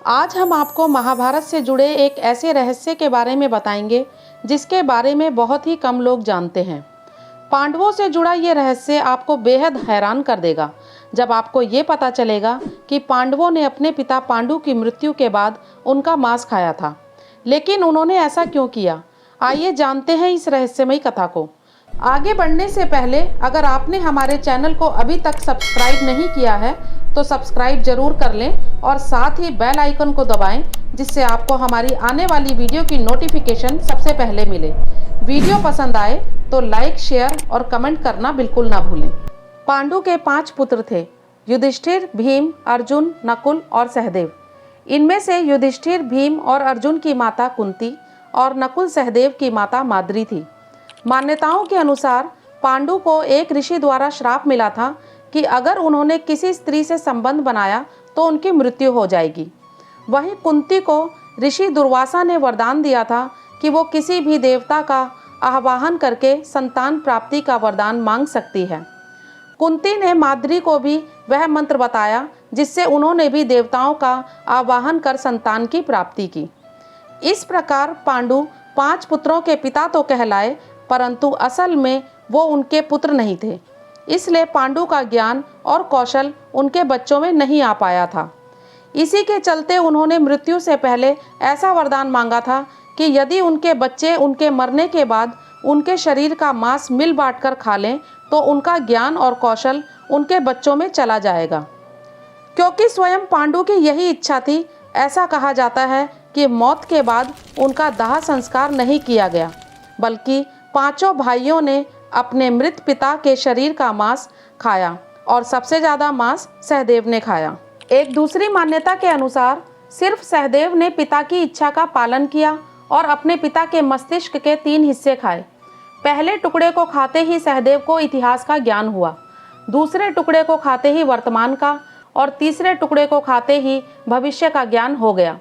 आज हम आपको महाभारत से जुड़े एक ऐसे रहस्य के बारे में बताएंगे जिसके बारे में बहुत ही कम लोग जानते हैं। पांडवों से जुड़ा ये रहस्य आपको बेहद हैरान कर देगा जब आपको ये पता चलेगा कि पांडवों ने अपने पिता पांडु की मृत्यु के बाद उनका मांस खाया था। लेकिन उन्होंने ऐसा क्यों किया? आइए जानते हैं इस रहस्यमयी कथा को। आगे बढ़ने से पहले अगर आपने हमारे चैनल को अभी तक सब्सक्राइब नहीं किया है तो सब्सक्राइब जरूर कर लें और साथ ही बेल आइकन को दबाएं जिससे आपको हमारी आने वाली वीडियो की नोटिफिकेशन सबसे पहले मिले। वीडियो पसंद आए तो लाइक, शेयर और कमेंट करना बिल्कुल ना भूलें। पांडु के 5 पुत्र थे, युधिष्ठिर, भीम, अर्जुन, नकुल और सहदेव। इनमें से युधिष्ठिर, भीम और अर्जुन की माता कुंती और नकुल सहदेव की माता माद्री थी। मान्यताओं के अनुसार पांडु को एक ऋषि द्वारा श्राप मिला था कि अगर उन्होंने किसी स्त्री से संबंध बनाया तो उनकी मृत्यु हो जाएगी। वहीं कुंती को ऋषि दुर्वासा ने वरदान दिया था कि वो किसी भी देवता का आवाहन करके संतान प्राप्ति का वरदान मांग सकती है। कुंती ने माद्री को भी वह मंत्र बताया जिससे उन्होंने भी देवताओं का आवाहन कर संतान की प्राप्ति की। इस प्रकार पांडु 5 पुत्रों के पिता तो कहलाए, परंतु असल में वो उनके पुत्र नहीं थे। इसलिए पांडु का ज्ञान और कौशल उनके बच्चों में नहीं आ पाया था। इसी के चलते उन्होंने मृत्यु से पहले ऐसा वरदान मांगा था कि यदि उनके बच्चे उनके मरने के बाद उनके शरीर का मांस मिल बांट कर खा लें तो उनका ज्ञान और कौशल उनके बच्चों में चला जाएगा। क्योंकि स्वयं पांडु की यही इच्छा थी, ऐसा कहा जाता है कि मौत के बाद उनका दाह संस्कार नहीं किया गया, बल्कि 5 भाइयों ने अपने मृत पिता के शरीर का मांस खाया और सबसे ज़्यादा मांस सहदेव ने खाया। एक दूसरी मान्यता के अनुसार सिर्फ सहदेव ने पिता की इच्छा का पालन किया और अपने पिता के मस्तिष्क के 3 हिस्से खाए। पहले टुकड़े को खाते ही सहदेव को इतिहास का ज्ञान हुआ, दूसरे टुकड़े को खाते ही वर्तमान का और तीसरे टुकड़े को खाते ही भविष्य का ज्ञान हो गया।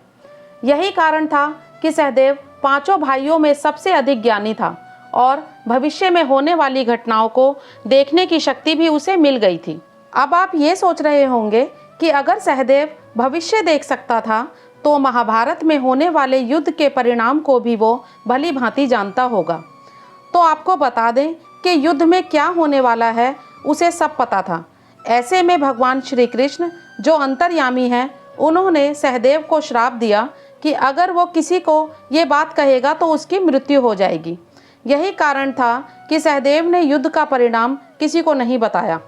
यही कारण था कि सहदेव 5 भाइयों में सबसे अधिक ज्ञानी था और भविष्य में होने वाली घटनाओं को देखने की शक्ति भी उसे मिल गई थी। अब आप ये सोच रहे होंगे कि अगर सहदेव भविष्य देख सकता था तो महाभारत में होने वाले युद्ध के परिणाम को भी वो भली भांति जानता होगा। तो आपको बता दें कि युद्ध में क्या होने वाला है उसे सब पता था। ऐसे में भगवान श्री कृष्ण जो अंतर्यामी हैं, उन्होंने सहदेव को श्राप दिया कि अगर वो किसी को ये बात कहेगा तो उसकी मृत्यु हो जाएगी। यही कारण था कि सहदेव ने युद्ध का परिणाम किसी को नहीं बताया।